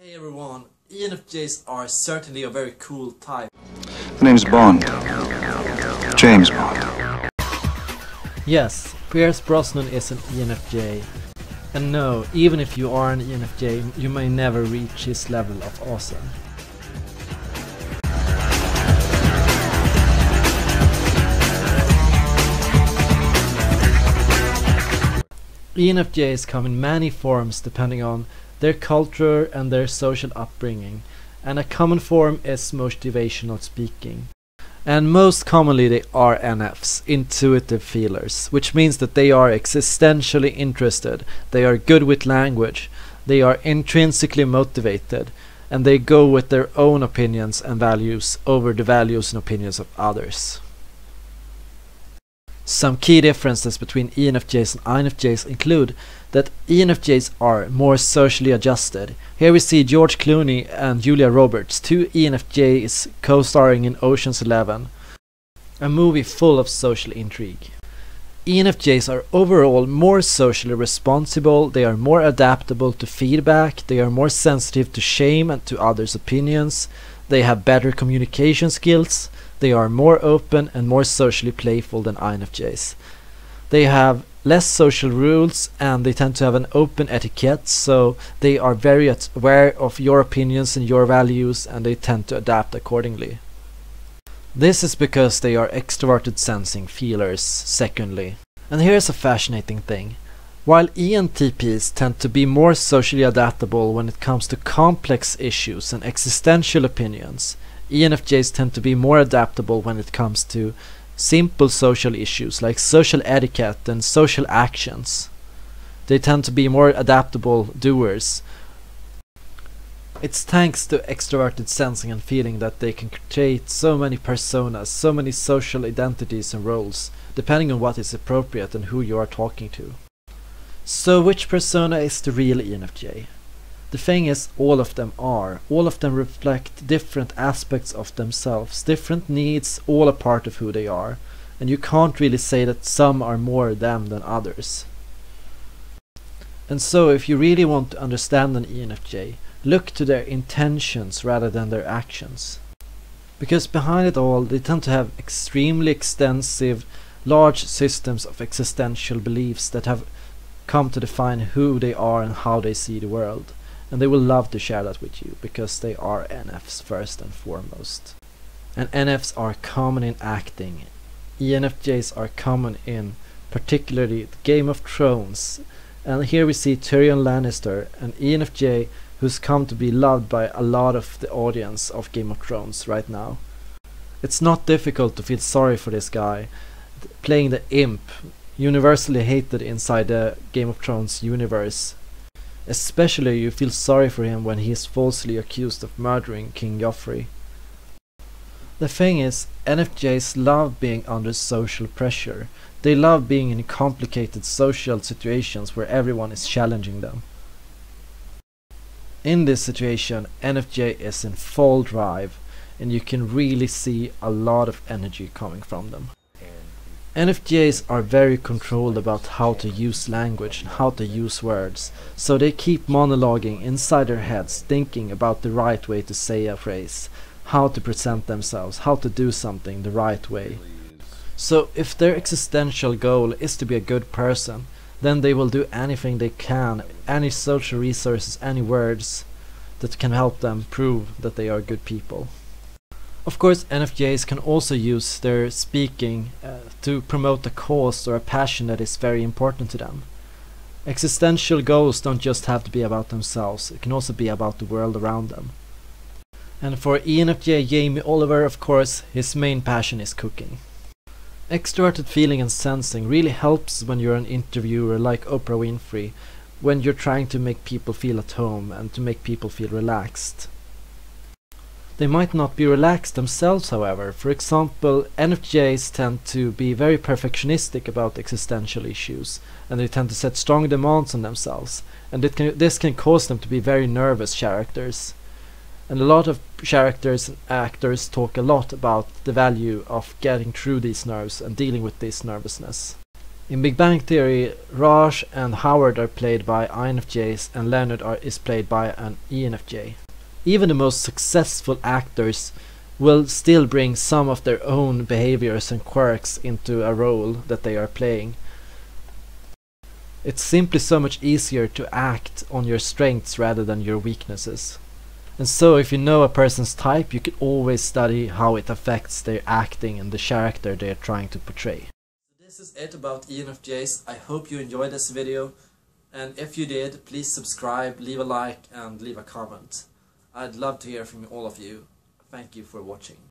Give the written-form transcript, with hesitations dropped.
Hey everyone, ENFJs are certainly a very cool type. The name's Bond. James Bond. Yes, Pierce Brosnan is an ENFJ. And no, even if you are an ENFJ, you may never reach his level of awesome. ENFJs come in many forms depending on their culture and their social upbringing, and a common form is motivational speaking. And most commonly they are NFs, intuitive feelers, which means that they are existentially interested, they are good with language, they are intrinsically motivated, and they go with their own opinions and values over the values and opinions of others. Some key differences between ENFJs and INFJs include that ENFJs are more socially adjusted. Here we see George Clooney and Julia Roberts, two ENFJs co-starring in Ocean's 11, a movie full of social intrigue. ENFJs are overall more socially responsible, they are more adaptable to feedback, they are more sensitive to shame and to others' opinions, they have better communication skills, they are more open and more socially playful than INFJs. They have less social rules and they tend to have an open etiquette, so they are very aware of your opinions and your values, and they tend to adapt accordingly. This is because they are extroverted sensing feelers, secondly. And here's a fascinating thing. While ENTPs tend to be more socially adaptable when it comes to complex issues and existential opinions, ENFJs tend to be more adaptable when it comes to simple social issues like social etiquette and social actions. They tend to be more adaptable doers. It's thanks to extroverted sensing and feeling that they can create so many personas, so many social identities and roles, depending on what is appropriate and who you are talking to. So which persona is the real ENFJ? The thing is, all of them reflect different aspects of themselves, different needs, all a part of who they are, and you can't really say that some are more them than others. And so if you really want to understand an ENFJ, look to their intentions rather than their actions. Because behind it all, they tend to have extremely extensive, large systems of existential beliefs that have come to define who they are and how they see the world. And they will love to share that with you, because they are NFs first and foremost. And NFs are common in acting. ENFJs are common in particularly Game of Thrones. And here we see Tyrion Lannister, an ENFJ who's come to be loved by a lot of the audience of Game of Thrones right now. It's not difficult to feel sorry for this guy, playing the imp, universally hated inside the Game of Thrones universe. Especially you feel sorry for him when he is falsely accused of murdering King Joffrey. The thing is, NFJs love being under social pressure. They love being in complicated social situations where everyone is challenging them. In this situation, NFJ is in full drive, and you can really see a lot of energy coming from them. NFJs are very controlled about how to use language and how to use words, so they keep monologuing inside their heads, thinking about the right way to say a phrase, how to present themselves, how to do something the right way. So if their existential goal is to be a good person, then they will do anything they can, any social resources, any words that can help them prove that they are good people. Of course, NFJs can also use their speaking to promote a cause or a passion that is very important to them. Existential goals don't just have to be about themselves, it can also be about the world around them. And for ENFJ Jamie Oliver, of course, his main passion is cooking. Extroverted feeling and sensing really helps when you're an interviewer like Oprah Winfrey, when you're trying to make people feel at home and to make people feel relaxed. They might not be relaxed themselves, however. For example, NFJs tend to be very perfectionistic about existential issues, and they tend to set strong demands on themselves, and this can cause them to be very nervous characters. And a lot of characters and actors talk a lot about the value of getting through these nerves and dealing with this nervousness. In Big Bang Theory, Raj and Howard are played by INFJs and Leonard is played by an ENFJ. Even the most successful actors will still bring some of their own behaviors and quirks into a role that they are playing. It's simply so much easier to act on your strengths rather than your weaknesses. And so if you know a person's type, you can always study how it affects their acting and the character they are trying to portray. This is it about ENFJs. I hope you enjoyed this video, and if you did, please subscribe, leave a like and leave a comment. I'd love to hear from all of you. Thank you for watching.